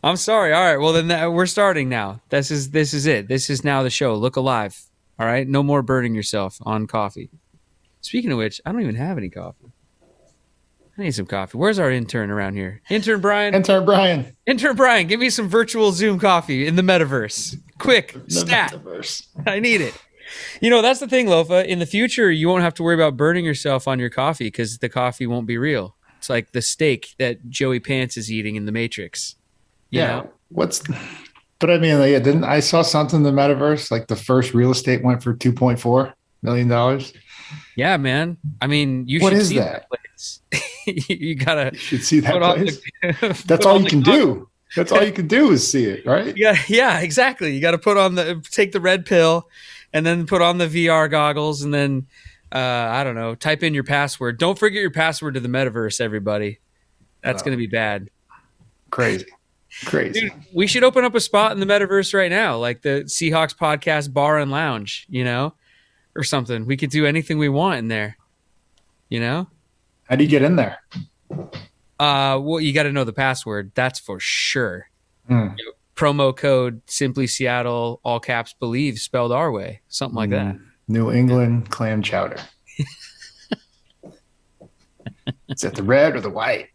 I'm sorry. All right. Well, then we're starting now. This is it. This is now the show. Look alive. All right. No more burning yourself on coffee. Speaking of which, I don't even have any coffee. I need some coffee. Where's our intern around here? Intern Brian. Intern Brian, give me some virtual Zoom coffee in the metaverse. Quick, stat. Metaverse. I need it. That's the thing, Lofa. In the future, you won't have to worry about burning yourself on your coffee because the coffee won't be real. It's like the steak that Joey Pants is eating in The Matrix. You know? But I mean, didn't I saw something in the metaverse? Like the first real estate went for $2.4 million. Yeah, man. I mean, you what should is see that place. You gotta. You should see that place. That's all you can do. That's all you can do is see it, right? Yeah, exactly. You got to take the red pill, and then put on the VR goggles, and then I don't know, type in your password. Don't forget your password to the metaverse, everybody. That's going to be bad. Crazy. Dude, we should open up a spot in the metaverse right now, like the Seahawks podcast bar and lounge, or something. We could do anything we want in there, How do you get in there? Well, you got to know the password. That's for sure. Promo code Simply Seattle, all caps Believe, spelled our way, something like that. New England clam chowder. Is that the red or the white?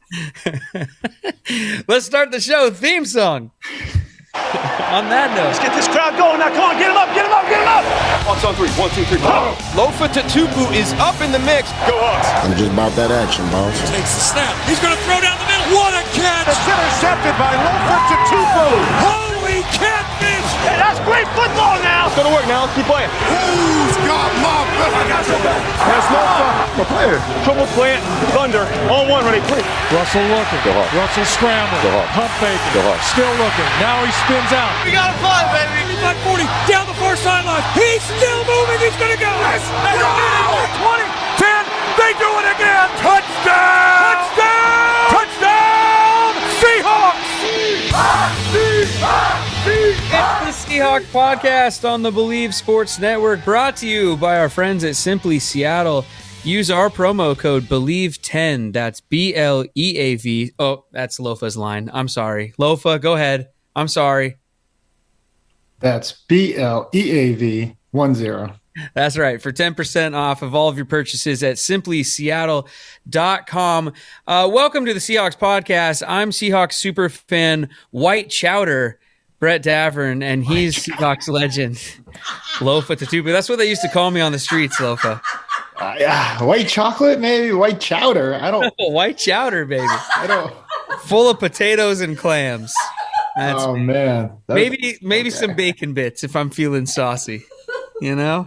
Let's start the show. Theme song. On that note, let's get this crowd going. Now, come on, get him up, get him up, get him up. On 3. 1, 2, 3. Oh. Lofa Tatupu is up in the mix. Go Hawks. I'm just about that action, boss. Takes the snap. He's going to throw down the middle. What a catch. It's intercepted by Lofa Tatupu. Holy catfish. Hey, that's great football now. It's going to work now. Let's keep playing. Who's got my back? I got your back. That's Lofa. The player. Trouble plant. Thunder. On 1, ready, 3. Russell looking. Russell scrambled. Pump faking. Still looking. Now he spins out. We got to fly, baby. 35-40. Down the far sideline. He's still moving. He's going to go. Yes. 20. 10. They do it again. Touchdown. Touchdown. Seahawks. it's the Seahawks podcast on the Believe Sports Network, brought to you by our friends at Simply Seattle. Use our promo code BELIEVE10. That's BLEAV. Oh, that's Lofa's line. I'm sorry. Lofa, go ahead. I'm sorry. That's BLEAV10. That's right. For 10% off of all of your purchases at simplyseattle.com. Welcome to the Seahawks podcast. I'm Seahawks super fan White Chowder, Brett Davern, and he's Seahawks legend, Lofa Tatupu. That's what they used to call me on the streets, Lofa. White chocolate, maybe white chowder. I don't. White chowder, baby. I don't. Full of potatoes and clams. That's man. Maybe some bacon bits if I'm feeling saucy. Oh,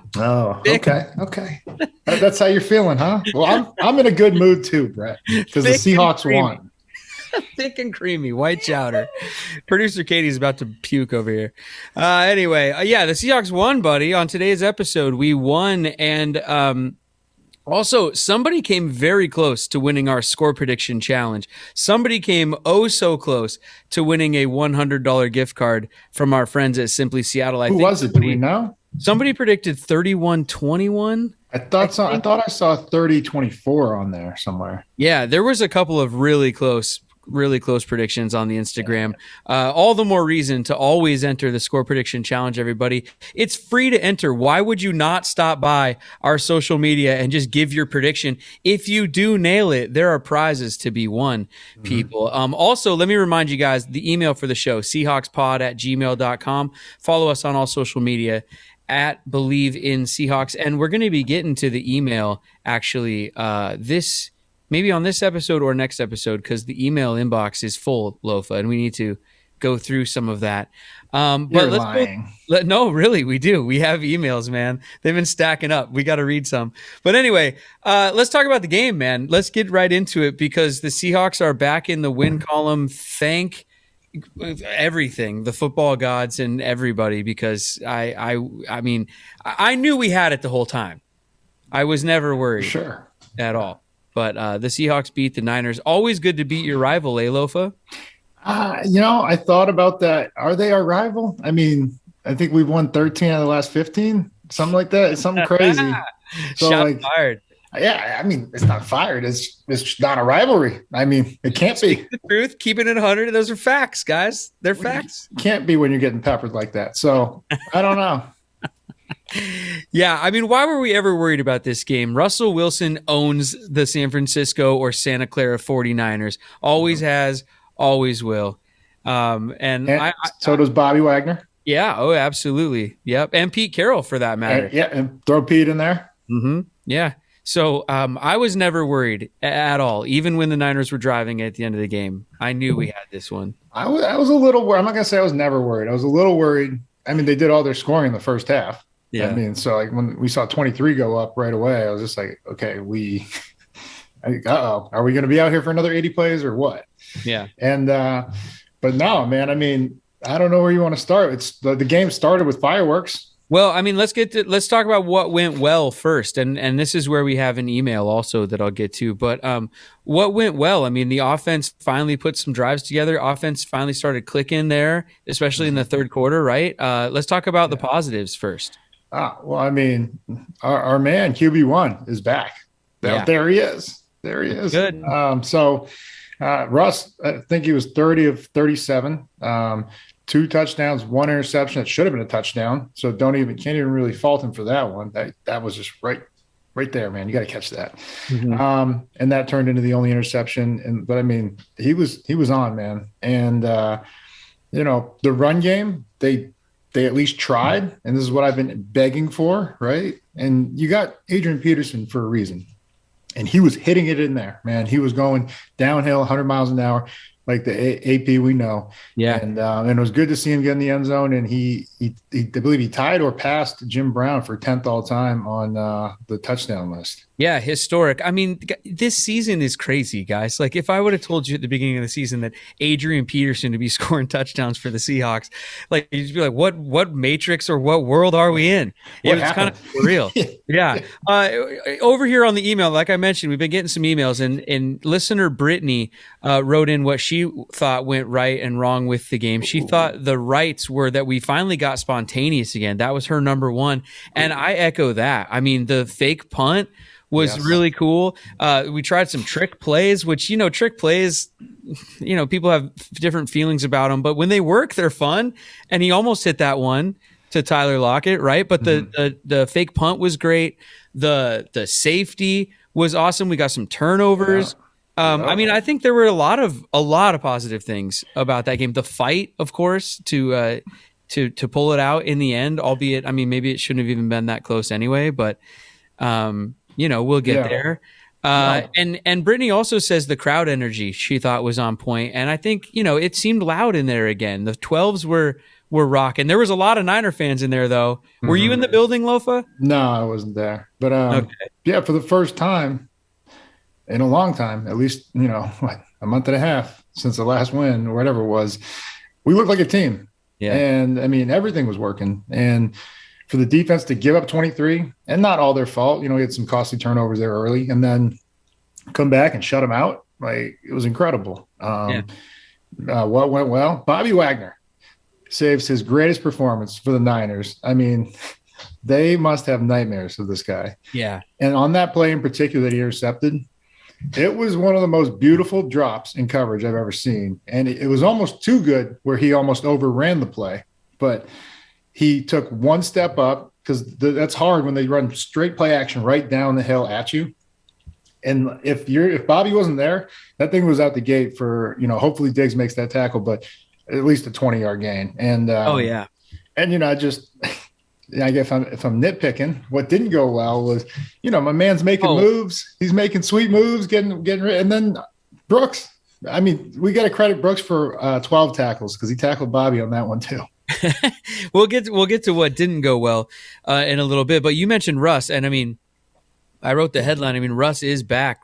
okay. That's how you're feeling, huh? Well, I'm in a good mood too, Brett, because the Seahawks won. Thick and creamy, white chowder. Producer Katie's about to puke over here. Anyway, the Seahawks won, buddy. On today's episode, we won, and also somebody came very close to winning our score prediction challenge. Somebody came so close to winning a $100 gift card from our friends at Simply Seattle. Who was it? Do we know? Somebody predicted 31-21. I thought I saw 30-24 on there somewhere. Yeah, there was a couple of really close predictions on the Instagram. All the more reason to always enter the score prediction challenge, everybody. It's free to enter. Why would you not stop by our social media and just give your prediction? If you do nail it, there are prizes to be won, people. Also, let me remind you guys, the email for the show, seahawkspod@gmail.com. Follow us on all social media at Believe in Seahawks. And we're going to be getting to the email actually maybe on this episode or next episode, because the email inbox is full, Lofa, and we need to go through some of that. But You're lying. No, really, we do. We have emails, man. They've been stacking up. We got to read some. But anyway, let's talk about the game, man. Let's get right into it, because the Seahawks are back in the win column. Thank everything, the football gods and everybody, because I mean, I knew we had it the whole time. I was never worried at all. But the Seahawks beat the Niners. Always good to beat your rival, Lofa? I thought about that. Are they our rival? I mean, I think we've won 13 out of the last 15, something like that. It's something crazy. Shot fired. Yeah, I mean, it's not fired. It's not a rivalry. I mean, it can't be. The truth, keeping it 100. Those are facts, guys. They're facts. It can't be when you're getting peppered like that. So I don't know. Yeah, I mean, why were we ever worried about this game? Russell Wilson owns the San Francisco or Santa Clara 49ers. Always has, always will. And so does Bobby Wagner. Yeah, oh, absolutely. Yep. And Pete Carroll, for that matter. And throw Pete in there. Mm-hmm. Yeah. So I was never worried at all, even when the Niners were driving at the end of the game. I knew we had this one. I was a little worried. I'm not going to say I was never worried. I was a little worried. I mean, they did all their scoring in the first half. Yeah. I mean, so like when we saw 23 go up right away, I was just like, okay, are we going to be out here for another 80 plays or what? Yeah. And but no, man, I mean, I don't know where you want to start. It's the game started with fireworks. Well, I mean, let's talk about what went well first, and this is where we have an email also that I'll get to. But what went well? I mean, the offense finally put some drives together. Offense finally started clicking there, especially in the third quarter, right? Let's talk about the positives first. Well, I mean, our man QB1 is back. There he is. There he is. Good. So Russ, I think he was 30 of 37. 2 touchdowns, 1 interception that should have been a touchdown. So can't even really fault him for that one. That was just right there, man. You got to catch that. Mm-hmm. And that turned into the only interception. But I mean, he was on, man. And the run game, they at least tried, and this is what I've been begging for, right? And you got Adrian Peterson for a reason. And he was hitting it in there, man. He was going downhill 100 miles an hour. Like the AP we know. Yeah. And it was good to see him get in the end zone. And he I believe he tied or passed Jim Brown for 10th all time on the touchdown list. Yeah, historic. I mean, this season is crazy, guys. Like, if I would have told you at the beginning of the season that Adrian Peterson to be scoring touchdowns for the Seahawks, like, you'd be like, what matrix or what world are we in? It was kind of real. Yeah. Over here on the email, like I mentioned, we've been getting some emails, and listener Brittany wrote in what she thought went right and wrong with the game. She thought the rights were that we finally got spontaneous again. That was her number one. And I echo that. I mean, the fake punt was really cool. We tried some trick plays, which, trick plays, people have different feelings about them, but when they work, they're fun. And he almost hit that one to Tyler Lockett, right? But the fake punt was great. The safety was awesome. We got some turnovers. I mean, I think there were a lot of positive things about that game. The fight, of course, to pull it out in the end, albeit, I mean, maybe it shouldn't have even been that close anyway, but we'll get there. And Brittany also says the crowd energy she thought was on point. And I think, it seemed loud in there again. The 12s were rocking. There was a lot of Niner fans in there, though. Were you in the building, Lofa? No, I wasn't there. But okay. For the first time in a long time, at least, a month and a half since the last win or whatever it was, we looked like a team. Yeah. And I mean, everything was working. And for the defense to give up 23, and not all their fault, we had some costly turnovers there early, and then come back and shut them out. Like, it was incredible. What went well? Bobby Wagner saves his greatest performance for the Niners. I mean, they must have nightmares of this guy. Yeah. And on that play in particular that he intercepted, it was one of the most beautiful drops in coverage I've ever seen. And it was almost too good where he almost overran the play. But he took one step up, because that's hard when they run straight play action right down the hill at you. And if Bobby wasn't there, that thing was out the gate for, hopefully Diggs makes that tackle, but at least a 20-yard gain. And And I guess if I'm nitpicking, what didn't go well was, my man's making moves. He's making sweet moves, getting and then Brooks. I mean, we got to credit Brooks for 12 tackles, because he tackled Bobby on that one too. We'll get to what didn't go well in a little bit, but you mentioned Russ, and I mean, I wrote the headline. I mean, Russ is back,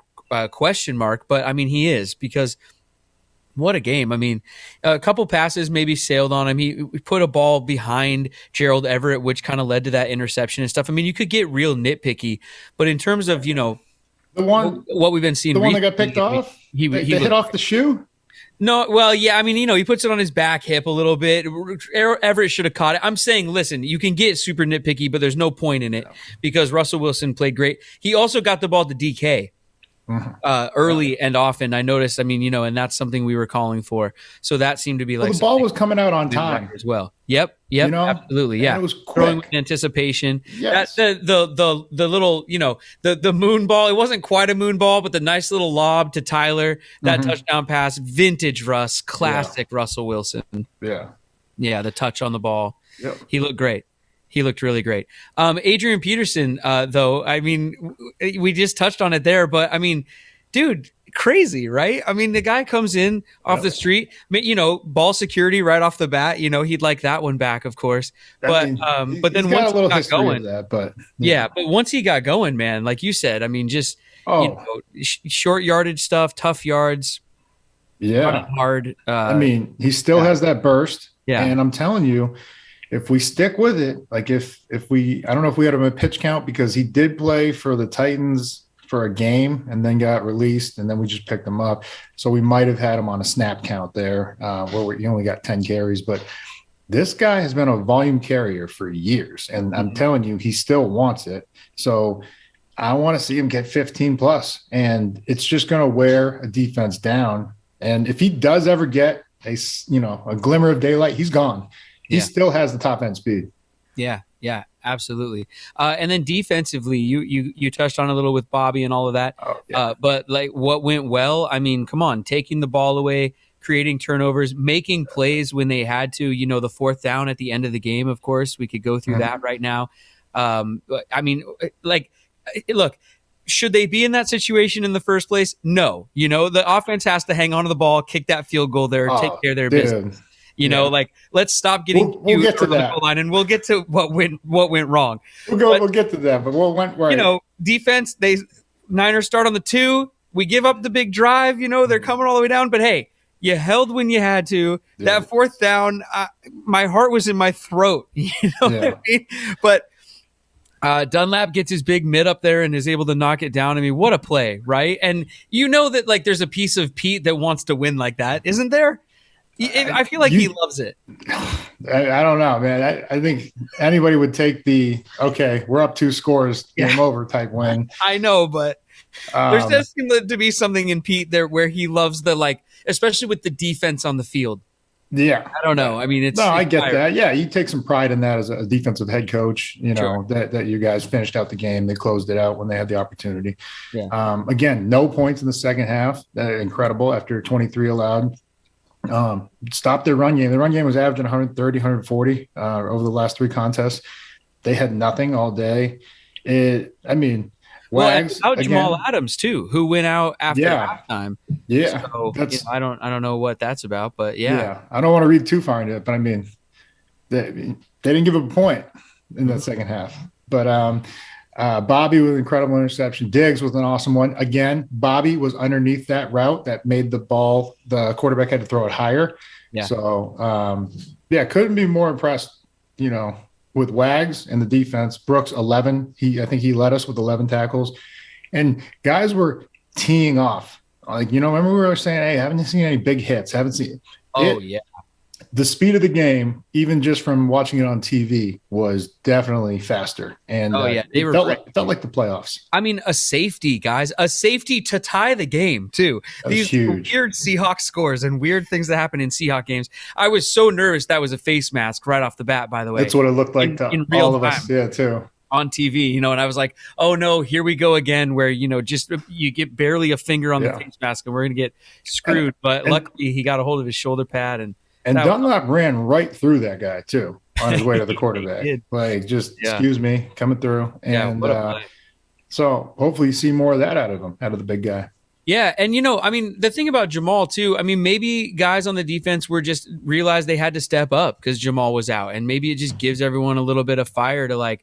question mark, but I mean, he is, because what a game. I mean, a couple passes maybe sailed on him. He put a ball behind Gerald Everett, which kind of led to that interception and stuff. I mean, you could get real nitpicky, but in terms of, the one, what we've been seeing, the one that got picked off, he hit off the shoe. No, well, yeah, I mean, he puts it on his back hip a little bit. Everett should have caught it. I'm saying, listen, you can get super nitpicky, but there's no point in it because Russell Wilson played great. He also got the ball to DK early and often. I noticed, and that's something we were calling for. So that seemed to be like the ball was coming out on time as well. Yep, absolutely, yeah. And it was throwing quick. with anticipation. Yes. The little, the moon ball. It wasn't quite a moon ball, but the nice little lob to Tyler, that touchdown pass, vintage Russ, classic Russell Wilson. Yeah, the touch on the ball. Yep. He looked great. He looked really great. Adrian Peterson, though, we just touched on it there, but dude, crazy, right? The guy comes in off the street, ball security right off the bat. He'd like that one back, of course. But then once he got going, but once he got going, man, like you said, short yardage stuff, tough yards, hard. He still has that burst. Yeah, and I'm telling you, if we stick with it, like if we, I don't know if we had him a pitch count because he did play for the Titans for a game and then got released and then we just picked him up. So we might have had him on a snap count there where he only got 10 carries, but this guy has been a volume carrier for years. And I'm telling you, he still wants it. So I want to see him get 15 plus, and it's just going to wear a defense down. And if he does ever get a glimmer of daylight, he's gone. He still has the top end speed. Yeah, absolutely. And then defensively, you touched on a little with Bobby and all of that. But like what went well, come on, taking the ball away, creating turnovers, making plays when they had to, the fourth down at the end of the game, of course, we could go through that right now. Look, should they be in that situation in the first place? No. The offense has to hang on to the ball, kick that field goal there, take care of their business. Let's stop getting we'll get to that goal line, and we'll get to what went wrong. We'll get to that, but what went right? Defense. Niners start on the 2. We give up the big drive. They're coming all the way down, but hey, you held when you had to. Yeah. That fourth down, my heart was in my throat. What I mean? But Dunlap gets his big mid up there and is able to knock it down. What a play, right? And that there's a piece of Pete that wants to win like that, isn't there? I feel like he loves it. I don't know, man. I think anybody would take the we're up 2 scores, game over type win. I know, but there does seem to be something in Pete there where he loves especially with the defense on the field. Yeah, I don't know. I get that. Yeah, you take some pride in that as a defensive head coach. Sure. that you guys finished out the game. They closed it out when they had the opportunity. Yeah. Again, no points in the second half. Incredible after 23 allowed. Stopped their run game. The run game was averaging 130, 140 over the last 3 contests. They had nothing all day. Wags, without Jamal Adams too, who went out after halftime. Yeah, so, I don't know what that's about, but yeah. I don't want to read too far into it, but they didn't give up a point in that second half. But Bobby with an incredible interception. Diggs was an awesome one. Again, Bobby was underneath that route that made the ball. The quarterback had to throw it higher. Yeah. So couldn't be more impressed. With Wags and the defense. Brooks 11. I think he led us with 11 tackles, and guys were teeing off. Remember we were saying, hey, haven't seen any big hits. Haven't seen. The speed of the game, even just from watching it on TV, was definitely faster. And it felt like the playoffs. A safety, guys, a safety to tie the game too. These weird Seahawks scores and weird things that happen in Seahawks games. I was so nervous that was a face mask right off the bat. By the way, that's what it looked like to all of us. Yeah, too. On TV, and I was like, oh no, here we go again, where just you get barely a finger on the face mask and we're gonna get screwed. But luckily he got a hold of his shoulder pad and Dunlap ran right through that guy too on his way to the quarterback. Excuse me, coming through. And so hopefully you see more of that out of the big guy. Yeah, and the thing about Jamal too, maybe guys on the defense were just realized they had to step up because Jamal was out, and maybe it just gives everyone a little bit of fire to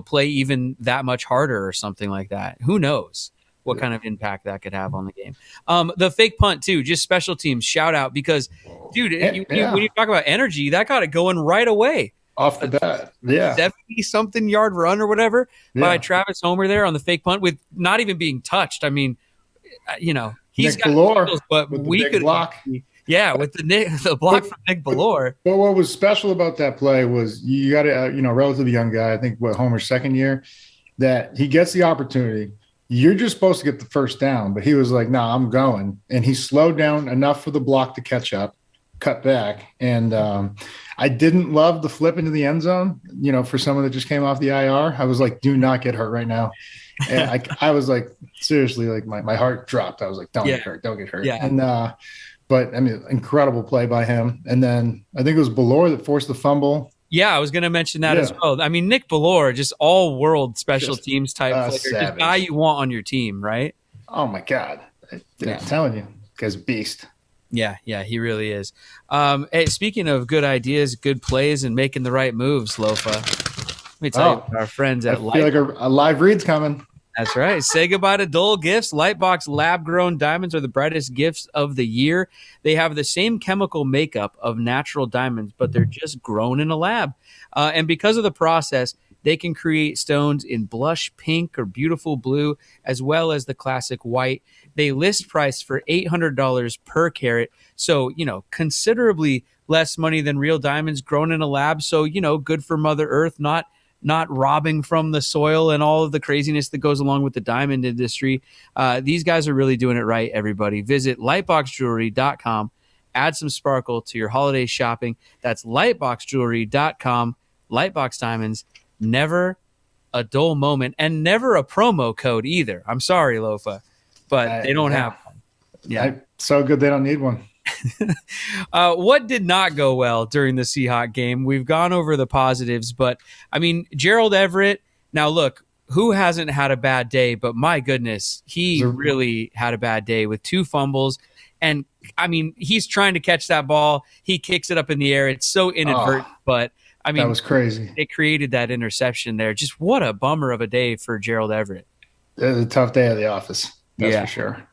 play even that much harder or something like that. Who knows what kind of impact that could have on the game. The fake punt too, just special teams shout out because, dude, when you talk about energy, that got it going right away. Off the bat. Yeah. 70-something yard run or whatever by Travis Homer there on the fake punt with not even being touched. He's Nick got Galore skills, but we could block. Yeah, with the block from Nick Bellore. But what was special about that play was you got a relatively young guy, I think Homer's second year, that he gets the opportunity. You're just supposed to get the first down, but he was like, "Nah, I'm going," and he slowed down enough for the block to catch up, cut back, and I didn't love the flip into the end zone. For someone that just came off the IR, I was like, "Do not get hurt right now." And I was like, seriously, like my heart dropped. I was like, "Don't get hurt, don't get hurt." Yeah. And but I mean, incredible play by him. And then I think it was Bellore that forced the fumble. Yeah, I was going to mention that as well. I mean, Nick Bellore, just all world special teams type player, savage. just guy you want on your team, right? Oh my God. I'm telling you, guy's a beast. Yeah, he really is. Hey, speaking of good ideas, good plays, and making the right moves, Lofa, let me tell you about our friends at I feel like a live read's coming. That's right. Say goodbye to dull gifts. Lightbox lab-grown diamonds are the brightest gifts of the year. They have the same chemical makeup of natural diamonds, but they're just grown in a lab. And because of the process, they can create stones in blush pink or beautiful blue, as well as the classic white. They list price for $800 per carat. So, considerably less money than real diamonds grown in a lab. So, good for Mother Earth, not robbing from the soil and all of the craziness that goes along with the diamond industry. These guys are really doing it right, everybody. Visit lightboxjewelry.com. Add some sparkle to your holiday shopping. That's lightboxjewelry.com. Lightbox Diamonds, never a dull moment, and never a promo code either. I'm sorry, Lofa, but they don't have one. Yeah. So good they don't need one. What did not go well during the Seahawks game? We've gone over the positives, but I mean, Gerald Everett. Now, look, who hasn't had a bad day? But my goodness, he really had a bad day with 2 fumbles. And I mean, he's trying to catch that ball. He kicks it up in the air. It's so inadvertent, but I mean, that was crazy. It created that interception there. Just what a bummer of a day for Gerald Everett. It was a tough day at the office. That's for sure.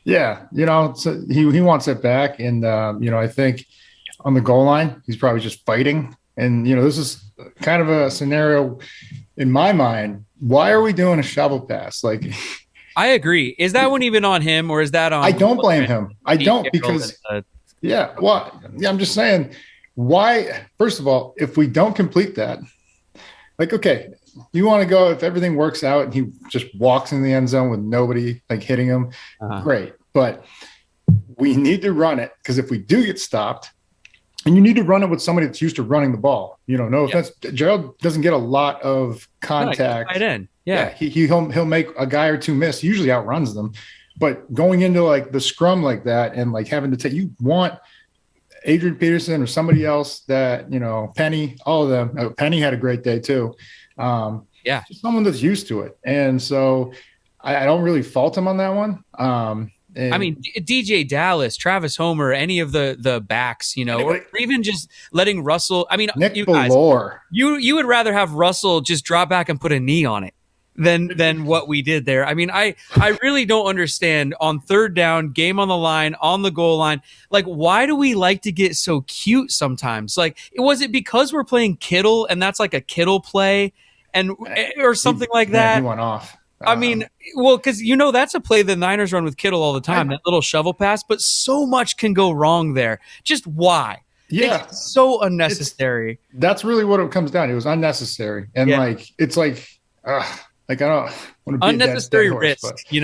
Yeah, so he wants it back. And, I think on the goal line, he's probably just fighting. And, this is kind of a scenario in my mind. Why are we doing a shovel pass? Like, I agree. Is that one even on him, or is that on? I don't blame him. I don't, because, I'm just saying, why, first of all, if we don't complete that, like, okay, you want to go, if everything works out and he just walks in the end zone with nobody like hitting him, great. But we need to run it, because if we do get stopped, and you need to run it with somebody that's used to running the ball, no offense, Gerald doesn't get a lot of contact. Right in. He'll make a guy or two miss. He usually outruns them, but going into like the scrum like that and like having to you want Adrian Peterson or somebody else that, Penny, all of them. Penny had a great day too. Just someone that's used to it. And so I don't really fault him on that one. I mean, DJ Dallas, Travis Homer, any of the backs, or even just letting Russell. I mean, Nick Bellore. You would rather have Russell just drop back and put a knee on it than what we did there. I mean, I really don't understand on third down, game on the line, on the goal line. Like, why do we like to get so cute sometimes? Like, was it because we're playing Kittle and that's like a Kittle play or something like that? He went off. I mean, well, because that's a play the Niners run with Kittle all the time, that little shovel pass, but so much can go wrong there. Just why? Yeah. It's so unnecessary. That's really what it comes down to. It was unnecessary. And it's like I don't want to be unnecessary a dead risk, horse, you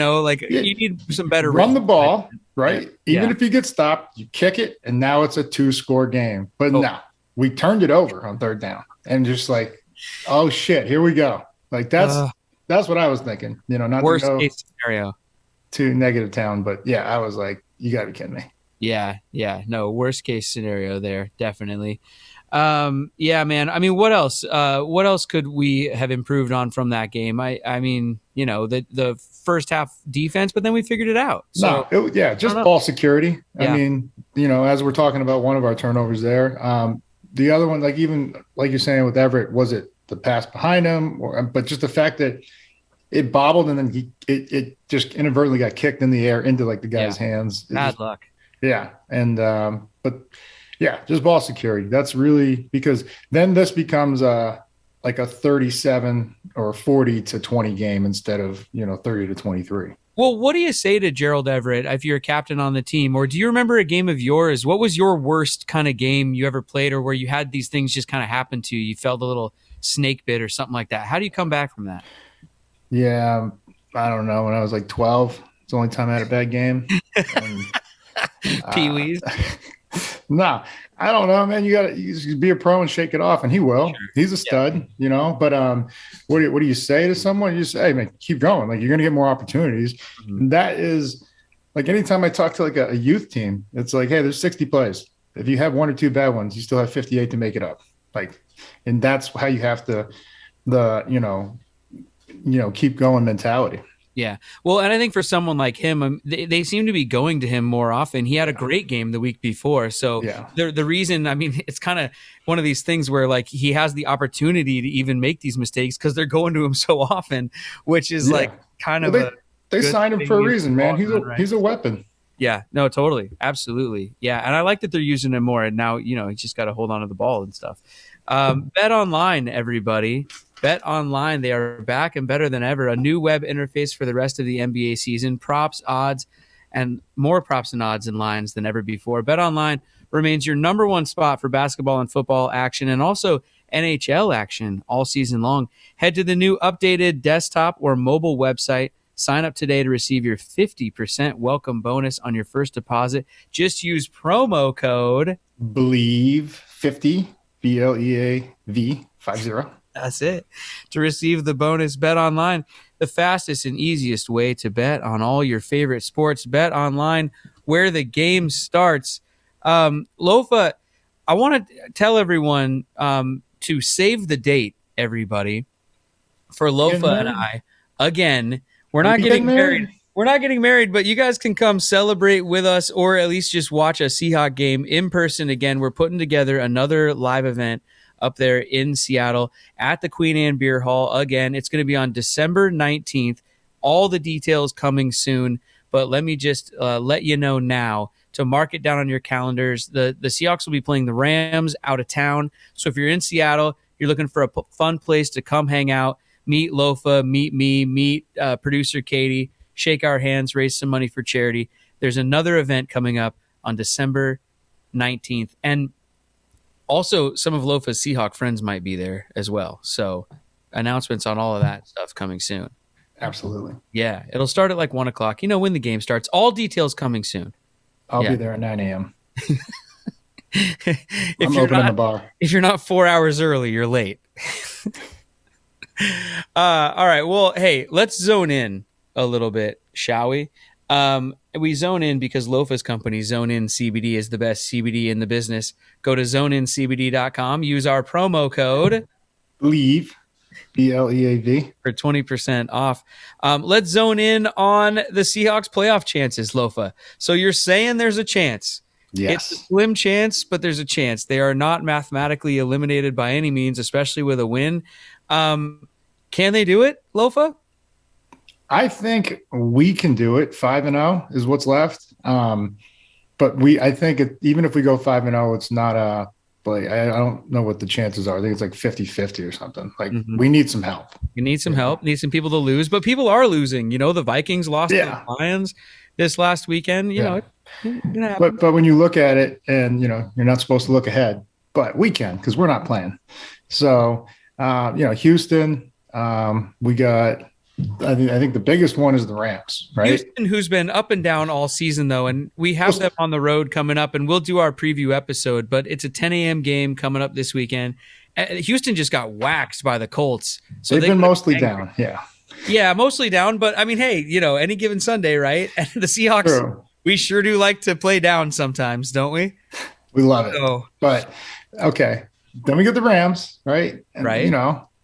need some better run risk. the ball, right? Even if you get stopped, you kick it, and now it's a 2-score game. But no, we turned it over on third down and just like, oh shit, here we go. Like that's what I was thinking, not worst to go case scenario to negative town, but I was like, you gotta be kidding me. Yeah. No, worst case scenario there. Definitely. Man. I mean, what else? What else could we have improved on from that game? I mean, the first half defense, but then we figured it out. So just ball security. I mean, as we're talking about one of our turnovers there, the other one, like even like you're saying with Everett, was it the pass behind him, but just the fact that it bobbled and then it just inadvertently got kicked in the air into like the guy's hands. Bad luck. Yeah. And, just ball security. That's really, because then this becomes like a 37 or 40 to 20 game instead of, 30 to 23. Well, what do you say to Gerald Everett if you're a captain on the team? Or do you remember a game of yours? What was your worst kind of game you ever played, or where you had these things just kind of happen to you? You felt a little snake bit or something like that. How do you come back from that? Yeah, I don't know. When I was like 12, it's the only time I had a bad game. And, Pee-wees? no, I don't know, man. You just be a pro and shake it off, and he will. Sure. He's a stud, you know. But what do you say to someone? You just say, hey, man, keep going. Like, you're going to get more opportunities. Mm-hmm. And that is like anytime I talk to like a youth team, it's like, hey, there's 60 plays. If you have one or two bad ones, you still have 58 to make it up. Like, and that's how you have to keep going mentality. Yeah. Well, and I think for someone like him, they seem to be going to him more often. He had a great game the week before. So the reason, I mean, it's kind of one of these things where like he has the opportunity to even make these mistakes because they're going to him so often, which is like kind of they signed him for a reason, man. He's a weapon. Yeah, no, totally. Absolutely. Yeah. And I like that they're using him more. And now, he's just got to hold on to the ball and stuff. Bet online, everybody. Bet online, they are back and better than ever. A new web interface for the rest of the NBA season. Props, odds, and more props and odds and lines than ever before. Bet online remains your number one spot for basketball and football action and also NHL action all season long. Head to the new updated desktop or mobile website. Sign up today to receive your 50% welcome bonus on your first deposit. Just use promo code BLEAV50, BLEAV 50. That's it. To receive the bonus, Bet Online, the fastest and easiest way to bet on all your favorite sports. Bet Online, where the game starts. Lofa, I want to tell everyone to save the date, everybody, for Lofa and I. Again, we're not getting married. We're not getting married, but you guys can come celebrate with us or at least just watch a Seahawks game in person. Again, we're putting together another live event up there in Seattle at the Queen Anne Beer Hall. Again, it's going to be on December 19th. All the details coming soon, but let me just let you know now to mark it down on your calendars. The Seahawks will be playing the Rams out of town. So if you're in Seattle, you're looking for a fun place to come hang out, meet Lofa, meet me, meet producer Katie, shake our hands, raise some money for charity. There's another event coming up on December 19th. And also, some of Lofa's Seahawk friends might be there as well. So announcements on all of that stuff coming soon. Absolutely. Yeah. It'll start at like 1 o'clock. When the game starts. All details coming soon. I'll be there at 9 a.m. I'm opening the bar. If you're not 4 hours early, you're late. All right. Well, hey, let's zone in a little bit, shall we? We zone in because Lofa's company, Zone In CBD, is the best CBD in the business. Go to zoneincbd.com. Use our promo code BLEAV, BLEAV, for 20% off. Let's zone in on the Seahawks playoff chances, Lofa. So you're saying there's a chance. Yes. It's a slim chance, but there's a chance. They are not mathematically eliminated by any means, especially with a win. Can they do it, Lofa? I think we can do it. 5-0 is what's left. But I think even if we go 5-0, it's not I don't know what the chances are. I think it's like 50-50 or something. Like we need some help. You need some help. Need some people to lose, but people are losing. The Vikings lost to the Lions this last weekend. You know, but when you look at it, and you're not supposed to look ahead, but we can because we're not playing. So Houston, we got. I think the biggest one is the Rams, right? Houston, who's been up and down all season, though, and we have them on the road coming up, and we'll do our preview episode, but it's a 10 a.m. game coming up this weekend. Houston just got waxed by the Colts. So they've been mostly down, Yeah, mostly down, but, I mean, hey, any given Sunday, right? And the Seahawks, we sure do like to play down sometimes, don't we? We love it. But, okay, then we get the Rams, right? And, right.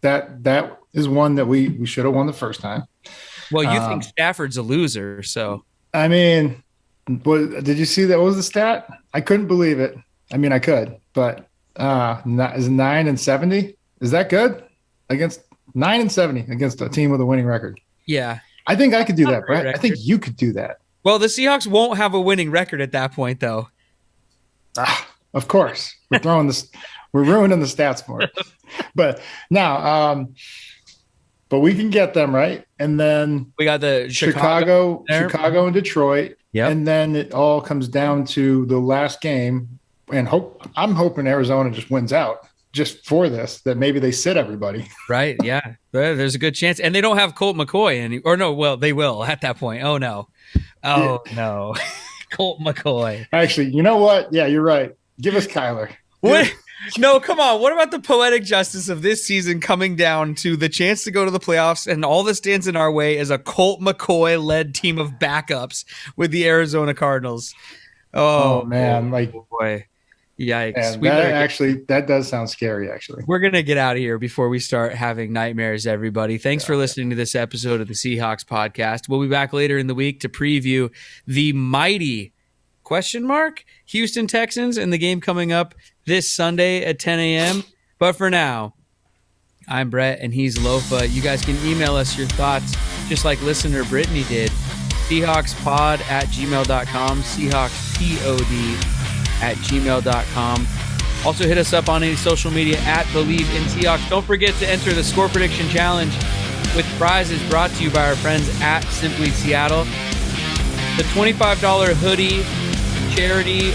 That is one that we should have won the first time. Well, you think Stafford's a loser, so. I mean, did you see that? What was the stat? I couldn't believe it. I mean, I could, but is 9-70? Is that good? Against 9-70 against a team with a winning record. Yeah. I think I could do that, Brett. I think you could do that. Well, the Seahawks won't have a winning record at that point, though. Of course. We're throwing this. We're ruining the stats for it. But now, but we can get them right. And then We got the Chicago there. and Detroit. Yep. And then it all comes down to the last game. And I'm hoping Arizona just wins out just for this, that maybe they sit everybody. Right. Yeah. There's a good chance. And they don't have Colt McCoy they will at that point. Oh no. No. Colt McCoy. Actually, you know what? Yeah, you're right. Give us Kyler. What? No, come on. What about the poetic justice of this season coming down to the chance to go to the playoffs, and all that stands in our way is a Colt McCoy-led team of backups with the Arizona Cardinals. Oh man. Boy. Yikes. And that does sound scary, actually. We're going to get out of here before we start having nightmares, everybody. Thanks for listening to this episode of the Seahawks podcast. We'll be back later in the week to preview the mighty Houston Texans and the game coming up this Sunday at 10 a.m. But for now, I'm Brett and he's Lofa. You guys can email us your thoughts just like listener Brittany did. Seahawkspod@gmail.com. Seahawkspod@gmail.com. Also hit us up on any social media @Believe in Seahawks. Don't forget to enter the Score Prediction Challenge with prizes brought to you by our friends at Simply Seattle. The $25 hoodie charity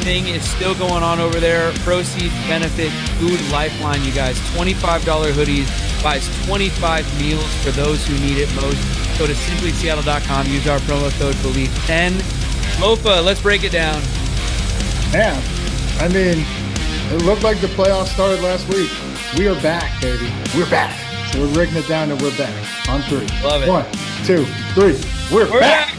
thing is still going on over there. Proceeds benefit Food Lifeline, you guys. $25 hoodies buys 25 meals for those who need it most. Go to simplyseattle.com. Use our promo code BELIEVE10. Lofa, let's break it down. Yeah. I mean, it looked like the playoffs started last week. We are back, baby. We're back. So we're rigging it down and we're back. On 3. Love it. 1, 2, 3. We're back.